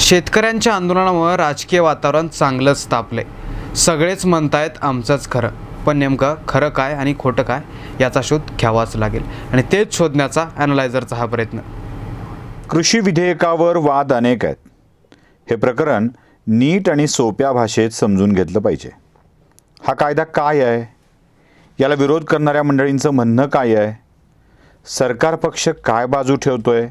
शेतकऱ्यांच्या आंदोलनामुळे राजकीय वातावरण चांगलंच तापले. सगळेच म्हणतायत आमचंच खरं, पण नेमकं खरं काय आणि खोटं काय याचा शोध घ्यावाच लागेल आणि तेच शोधण्याचा ॲनालायझरचा हा प्रयत्न. कृषी विधेयकावर वाद अनेक आहेत. हे प्रकरण नीट आणि सोप्या भाषेत समजून घेतलं पाहिजे. हा कायदा काय आहे, याला विरोध करणाऱ्या मंडळींचं म्हणणं काय आहे, सरकार पक्ष काय बाजू ठेवतोय,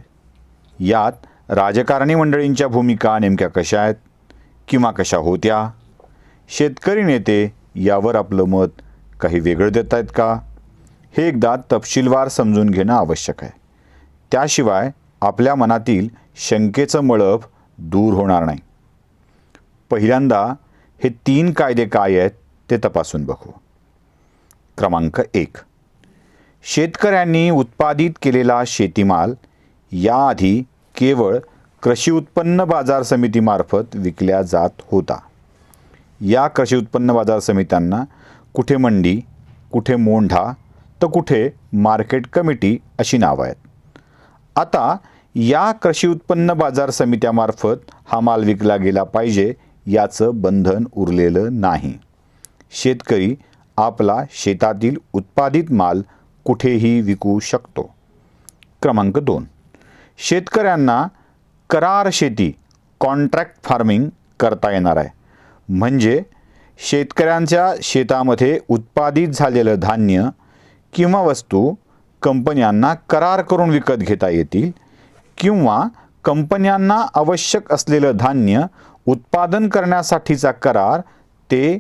यात राजकारणी मंडळींच्या भूमिका नेमक्या कशा आहेत किंवा कशा होत्या, शेतकरी नेते यावर आपलं मत काही वेगळं देत आहेत का, हे एकदा तपशीलवार समजून घेणं आवश्यक आहे. त्याशिवाय आपल्या मनातील शंकेचं मळभ दूर होणार नाही. पहिल्यांदा हे 3 कायदे काय आहेत ते तपासून बघू. क्रमांक 1, शेतकऱ्यांनी उत्पादित केलेला शेतीमाल याआधी केवळ कृषी उत्पन्न बाजार समितीमार्फत विकल्या जात होता. या कृषी उत्पन्न बाजार समित्यांना कुठे मंडी, कुठे मोंढा तर कुठे मार्केट कमिटी अशी नावं आहेत. आता या कृषी उत्पन्न बाजार समित्यामार्फत हा माल विकला गेला पाहिजे याचं बंधन उरलेलं नाही. शेतकरी आपला शेतातील उत्पादित माल कुठेही विकू शकतो. क्रमांक 2, शेतकऱ्यांना करार शेती कॉन्ट्रॅक्ट फार्मिंग करता येणार आहे. म्हणजे शेतकऱ्यांच्या शेतामध्ये उत्पादित झालेलं धान्य किंवा वस्तू कंपन्यांना करार करून विकत घेता येतील किंवा कंपन्यांना आवश्यक असलेलं धान्य उत्पादन करण्यासाठीचा करार ते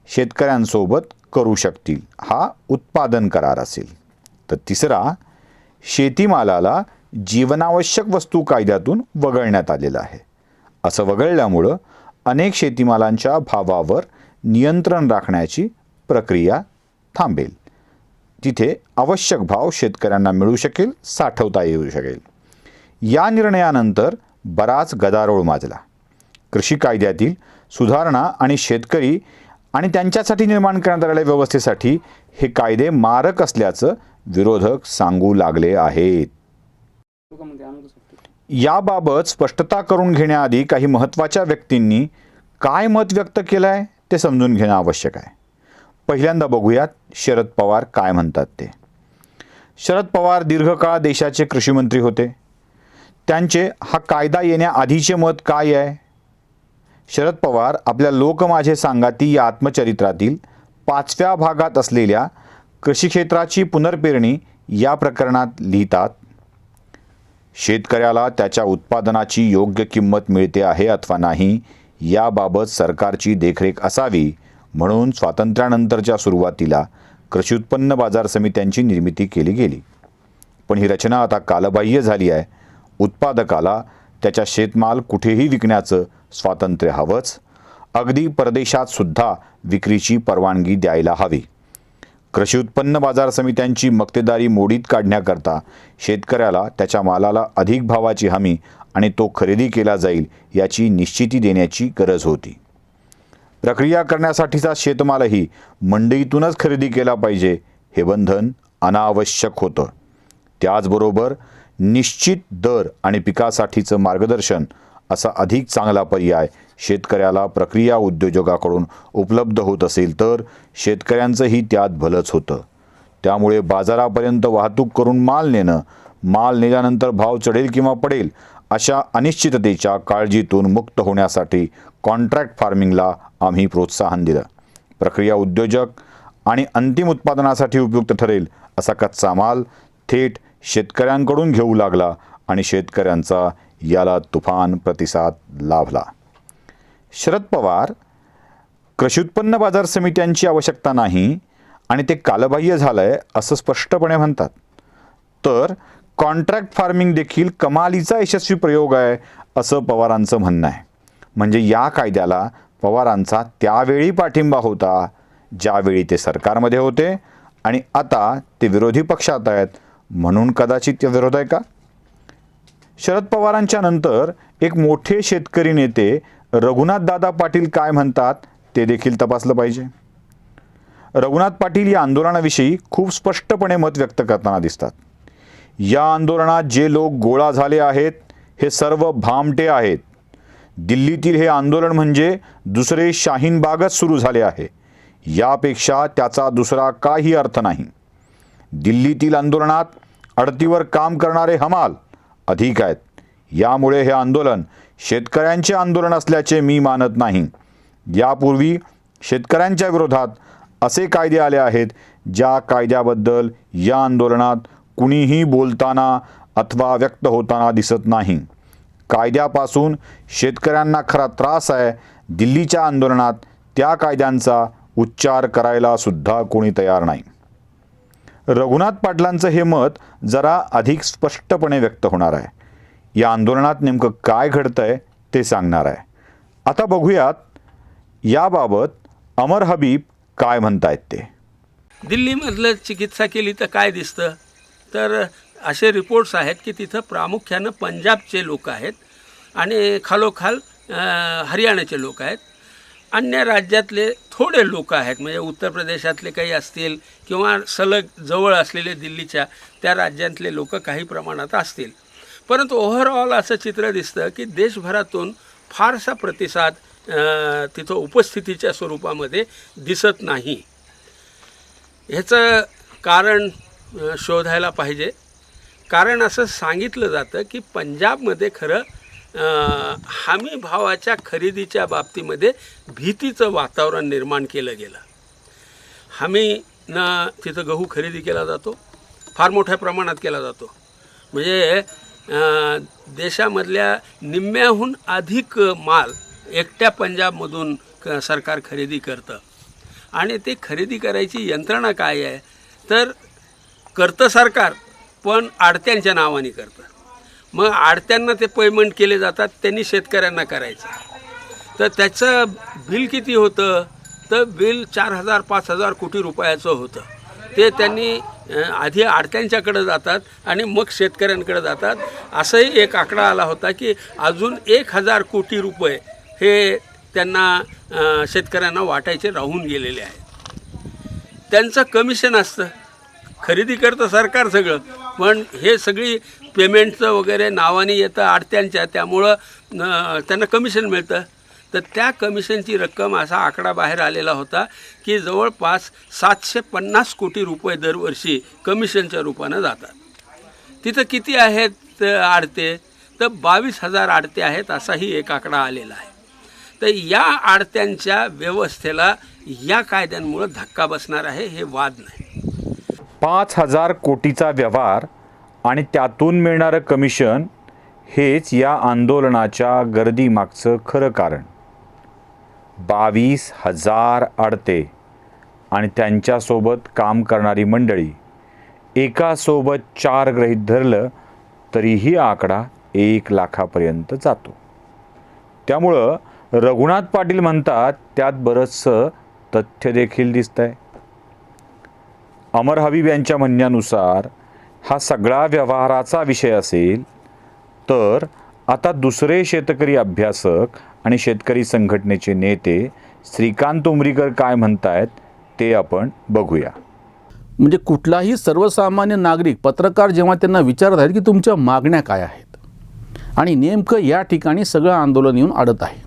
शेतकऱ्यांसोबत करू शकतील. हा उत्पादन करार असेल. तर तिसरा, शेतीमालाला जीवनावश्यक वस्तू कायद्यातून वगळण्यात आलेलं आहे. असं वगळल्यामुळं अनेक शेतीमालांच्या भावावर नियंत्रण राखण्याची प्रक्रिया थांबेल. तिथे आवश्यक भाव शेतकऱ्यांना मिळू शकेल, साठवता येऊ शकेल. या निर्णयानंतर बराच गदारोळ माजला. कृषी कायद्यातील सुधारणा आणि शेतकरी आणि त्यांच्यासाठी निर्माण करण्यात आलेल्या व्यवस्थेसाठी हे कायदे मारक असल्याचं विरोधक सांगू लागले आहेत. याबाबत स्पष्टता करून घेण्याआधी काही महत्त्वाच्या व्यक्तींनी काय मत व्यक्त केलं आहे ते समजून घेणं आवश्यक आहे. पहिल्यांदा बघूयात शरद पवार काय म्हणतात ते. शरद पवार दीर्घकाळ देशाचे कृषीमंत्री होते. त्यांचे हा कायदा येण्याआधीचे मत काय आहे? शरद पवार आपल्या लोक माझे सांगाती या आत्मचरित्रातील 5व्या भागात असलेल्या कृषी क्षेत्राची पुनर्पेरणी या प्रकरणात लिहितात, शेतकऱ्याला त्याच्या उत्पादनाची योग्य किंमत मिळते आहे अथवा नाही याबाबत सरकारची देखरेख असावी, म्हणून स्वातंत्र्यानंतरच्या सुरुवातीला कृषी उत्पन्न बाजार समित्यांची निर्मिती केली गेली. पण ही रचना आता कालबाह्य झाली आहे. उत्पादकाला त्याच्या शेतमाल कुठेही विकण्याचं स्वातंत्र्य हवंच. अगदी परदेशात सुद्धा विक्रीची परवानगी द्यायला हवी. कृषी उत्पन्न बाजार समित्यांची मक्तेदारी मोडीत काढण्याकरता शेतकऱ्याला त्याच्या मालाला अधिक भावाची हमी आणि तो खरेदी केला जाईल याची निश्चिती देण्याची गरज होती. प्रक्रिया करण्यासाठीचा शेतमालही मंडईतूनच खरेदी केला पाहिजे हे बंधन अनावश्यक होतं. त्याचबरोबर निश्चित दर आणि पिकासाठीचं मार्गदर्शन असा अधिक चांगला पर्याय शेतकऱ्याला प्रक्रिया उद्योजकाकडून उपलब्ध होत असेल तर शेतकऱ्यांचंही त्यात भलंच होतं. त्यामुळे बाजारापर्यंत वाहतूक करून माल नेणं, माल नेल्यानंतर भाव चढेल किंवा पडेल अशा अनिश्चिततेच्या काळजीतून मुक्त होण्यासाठी कॉन्ट्रॅक्ट फार्मिंगला आम्ही प्रोत्साहन दिलं. प्रक्रिया उद्योजक आणि अंतिम उत्पादनासाठी उपयुक्त ठरेल असा कच्चा माल थेट शेतकऱ्यांकडून घेऊ लागला आणि शेतकऱ्यांचा याला तुफान प्रतिसाद लाभला. शरद पवार कृषी उत्पन्न बाजार समित्यांची आवश्यकता नाही आणि ते कालबाह्य झालंय असं स्पष्टपणे म्हणतात. तर कॉन्ट्रॅक्ट फार्मिंग देखील कमालीचा यशस्वी प्रयोग आहे असं पवारांचं म्हणणं आहे. म्हणजे या कायद्याला पवारांचा त्यावेळी पाठिंबा होता ज्यावेळी ते सरकारमध्ये होते आणि आता ते विरोधी पक्षात आहेत, म्हणून कदाचित ते विरोध आहे का? शरद पवारांच्या नंतर एक मोठे शेतकरी नेते रघुनाथदादा पाटील काय म्हणतात ते देखील तपासलं पाहिजे. रघुनाथ पाटील या आंदोलनाविषयी खूप स्पष्टपणे मत व्यक्त करताना दिसतात. या आंदोलनात जे लोक गोळा झाले आहेत हे सर्व भामटे आहेत. दिल्लीतील हे आंदोलन म्हणजे दुसरे शाहीनबागच सुरू झाले आहे. यापेक्षा त्याचा दुसरा काही अर्थ नाही. दिल्लीतील आंदोलनात अडतीवर काम करणारे हमाल अधिक आहेत. यामुळे हे आंदोलन शेतकऱ्यांचे आंदोलन असल्याचे मी मानत नाही. यापूर्वी शेतकऱ्यांच्या विरोधात असे कायदे आले आहेत ज्या कायद्याबद्दल या आंदोलनात कुणीही बोलताना अथवा व्यक्त होताना दिसत नाही. कायद्यापासून शेतकऱ्यांना खरा त्रास आहे. दिल्लीच्या आंदोलनात त्या कायद्यांचा उच्चार करायला सुद्धा कोणी तयार नाही. रघुनाथ पाटलांचं हे मत जरा अधिक स्पष्टपणे व्यक्त होणार आहे. या आंदोलनात नेमकं काय घडतंय ते सांगणार आहे. आता बघूयात याबाबत अमर हबीब काय म्हणतायत ते. दिल्लीमधलं चिकित्सा केली तर काय दिसतं, तर असे रिपोर्ट्स आहेत की तिथं प्रामुख्यानं पंजाबचे लोक आहेत आणि खालोखाल हरियाणाचे लोक आहेत. अन्य राज्यातले थोडे लोक आहेत, म्हणजे उत्तर प्रदेशातले काही असतील किंवा सलग जवळ असलेले दिल्लीच्या त्या राज्यातले लोक काही प्रमाणात असतील. परंतु ओव्हरऑल असं चित्र दिसतं की देशभरातून फारसा प्रतिसाद तिथं उपस्थितीच्या स्वरूपामध्ये दिसत नाही. ह्याचं कारण शोधायला पाहिजे. कारण असं सांगितलं जातं की पंजाबमध्ये खरं हमी भावाच्या खरेदीच्या बाबतीमध्ये भीतीचं वातावरण निर्माण केलं गेलं. हमीनं तिथं गहू खरेदी केला जातो, फार मोठ्या प्रमाणात केला जातो. म्हणजे देशामधल्या निम्म्याहून अधिक माल एकट्या पंजाबमधून सरकार खरेदी करतं. आणि ते खरेदी करायची यंत्रणा काय आहे, तर करतं सरकार, पण आडत्यांच्या नावाने करतं. मग आडत्यांना ते पेमेंट केले जातात, त्यांनी शेतकऱ्यांना करायचं. तर त्याचं बिल किती होतं, तर बिल 4,000-5,000 कोटी रुपयाचं होतं. ते त्यांनी आधी आडत्यांच्याकडे जातात आणि मग शेतकऱ्यांकडे जातात. असंही एक आकडा आला होता की अजून 1,000 कोटी रुपये हे त्यांना शेतकऱ्यांना वाटायचे राहून गेलेले आहेत. त्यांचं कमिशन असतं, खरेदी करतं सरकार सगळं, पण हे सगळी पेमेंटचं वगैरे नावाने येतं आडत्यांच्या, त्यामुळं त्यांना कमिशन मिळतं. तर त्या कमिशनची रक्कम असा आकडा बाहेर आलेला होता की जवळपास 750 कोटी रुपये दरवर्षी कमिशनच्या रूपानं जातात. तिथं किती आहेत आडते, तर 22,000 आडते आहेत, असाही एक आकडा आलेला आहे. तर या आडत्यांच्या व्यवस्थेला या कायद्यांमुळं धक्का बसणार आहे, हे वाद नाही. 5,000 कोटीचा व्यवहार आणि त्यातून मिळणारं कमिशन हेच या आंदोलनाच्या गर्दीमागचं खरं कारण. 22,000 आडते आणि त्यांच्यासोबत काम करणारी मंडळी, एकासोबत 4 गृहीत धरलं तरीही आकडा 1 लाखापर्यंत जातो. त्यामुळं रघुनाथ पाटील म्हणतात त्यात बरंचसं तथ्य देखील दिसतंय. अमर हबीब यांच्या म्हणण्यानुसार हा सगळा व्यवहाराचा विषय असेल तर आता दुसरे शेतकरी अभ्यासक आणि शेतकरी संघटनेचे नेते श्रीकांत उमरीकर काय म्हणतायत ते आपण बघूया. म्हणजे कुठलाही सर्वसामान्य नागरिक, पत्रकार जेव्हा त्यांना विचारत आहेत की तुमच्या मागण्या काय आहेत, आणि नेमकं या ठिकाणी सगळं आंदोलन येऊन अडत आहे.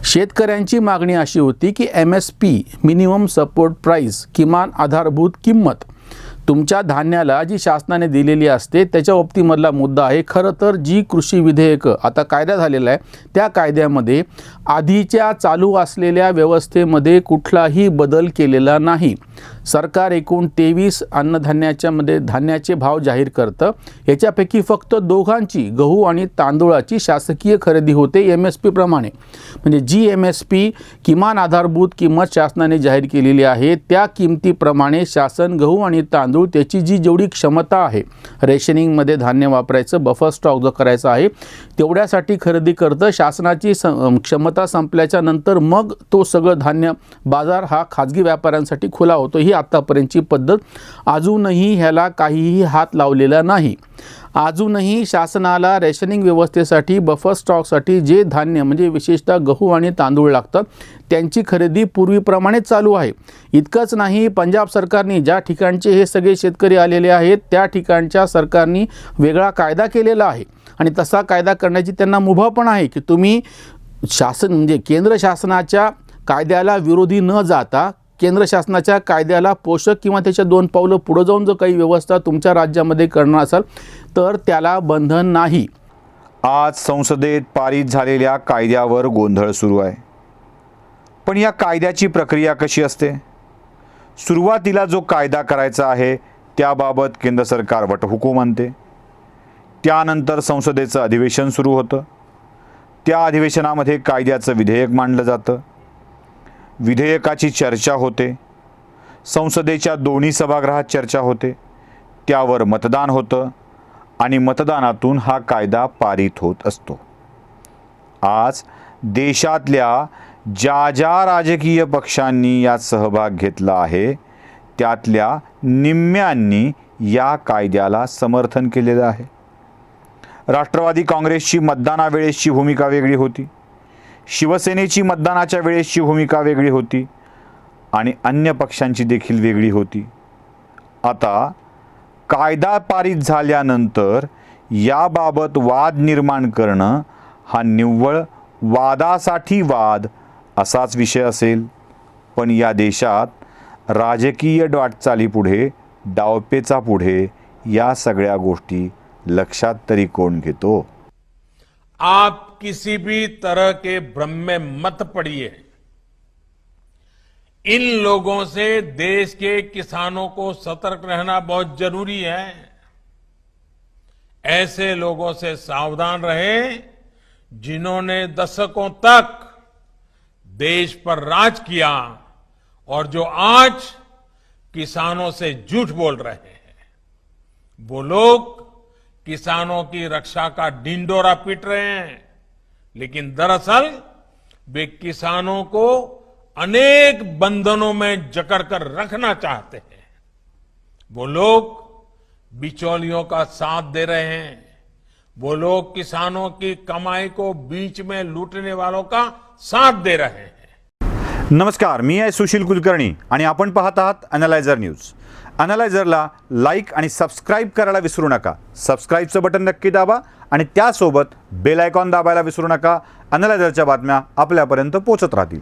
शेतकऱ्यांची मागणी अशी होती की MSP मिनिमम सपोर्ट प्राईस, किमान आधारभूत किंमत, तुमच्या धान्याला जी शासनाने दिलेली असते त्याच्या बाबतीमधला मुद्दा आहे. खरं तर जी कृषी विधेयकं आता कायदा झालेला आहे त्या कायद्यामध्ये आधीच्या चालू असलेल्या व्यवस्थेमध्ये कुठलाही बदल केलेला नाही. सरकार एकूण 23 अन्नधान्याच्यामध्ये धान्याचे भाव जाहीर करतं. याच्यापैकी फक्त दोघांची, गहू आणि तांदूळाची शासकीय खरेदी होते MSP प्रमाणे. म्हणजे जी MSP किमान आधारभूत किंमत शासनाने जाहीर केलेली आहे त्या किमतीप्रमाणे शासन गहू आणि तांदूळ त्याची जी जेवढी क्षमता आहे रेशनिंगमध्ये धान्य वापरायचं, बफर स्टॉक जो करायचा आहे तेवढ्यासाठी खरेदी करतं. शासनाची क्षमता संपल्याच्या नंतर मग तो सगळं धान्य बाजार हा खाजगी व्यापाऱ्यांसाठी खुला होतो. ही आत्तापर्यंतची पद्धत. अजूनही ह्याला काहीही हात लावलेला नाही. अजूनही शासनाला रेशनिंग व्यवस्थेसाठी, बफर स्टॉकसाठी जे धान्य म्हणजे विशेषतः गहू आणि तांदूळ लागतात त्यांची खरेदी पूर्वीप्रमाणेच चालू आहे. इतकंच नाही, पंजाब सरकारने ज्या ठिकाणचे हे सगळे शेतकरी आलेले आहेत त्या ठिकाणच्या सरकारने वेगळा कायदा केलेला आहे आणि तसा कायदा करण्याची त्यांना मुभा पण आहे की तुम्ही शासन म्हणजे केंद्र शासनाच्या कायद्याला विरोधी न जाता केंद्र शासनाच्या कायद्याला पोषक किंवा त्याच्या 2 पावलं पुढे जाऊन जो काही व्यवस्था तुमच्या राज्यामध्ये करणार असाल तर त्याला बंधन नाही. आज संसदेत पारित झालेल्या कायद्यावर गोंधळ सुरू आहे. पण या कायद्याची प्रक्रिया कशी असते? सुरुवातीला जो कायदा करायचा आहे त्याबाबत केंद्र सरकार वटहुकूम आणते. त्यानंतर संसदेचं अधिवेशन सुरू होतं. त्या अधिवेशनामध्ये कायद्याचं विधेयक मांडलं जातं. विधेयकाची चर्चा होते. संसदेच्या दोन्ही सभागृहात चर्चा होते. त्यावर मतदान होतं आणि मतदानातून हा कायदा पारित होत असतो. आज देशातल्या ज्या राजकीय पक्षांनी यात सहभाग घेतला आहे त्यातल्या निम्म्यांनी या कायद्याला समर्थन केलेलं आहे. राष्ट्रवादी काँग्रेसची मतदानावेळेसची भूमिका वेगळी होती. शिवसेनेची मतदानाच्या वेळेसची भूमिका वेगळी होती आणि अन्य पक्षांची देखील वेगळी होती. आता कायदा पारित झाल्यानंतर याबाबत वाद निर्माण करणं हा निव्वळ वादासाठी वाद असाच विषय असेल. पण या देशात राजकीय वाटचालीपुढे डावपेचापुढे या सगळ्या गोष्टी लक्षात तरी कोण घेतो? आप किसी भी तरह के भ्रम में मत पड़िए. इन लोगों से देश के किसानों को सतर्क रहना बहुत जरूरी है. ऐसे लोगों से सावधान रहे जिन्होंने दशकों तक देश पर राज किया और जो आज किसानों से झूठ बोल रहे हैं. वो लोग किसानों की रक्षा का ढिंडोरा पीट रहे हैं, लेकिन दरअसल वे किसानों को अनेक बंधनों में जकड़कर रखना चाहते हैं. वो लोग बिचौलियों का साथ दे रहे हैं. वो लोग किसानों की कमाई को बीच में लूटने वालों का साथ दे रहे हैं. नमस्कार, मी आहे सुशील कुलकर्णी आणि आपण पाहत आहात अॅनालायझर न्यूज. अॅनालायझरला लाईक आणि सबस्क्राईब करायला विसरू नका. सबस्क्राईबचं बटन नक्की दाबा आणि त्यासोबत बेल आयकॉन दाबायला विसरू नका. अॅनालायझरच्या बातम्या आपल्यापर्यंत पोहोचत राहतील.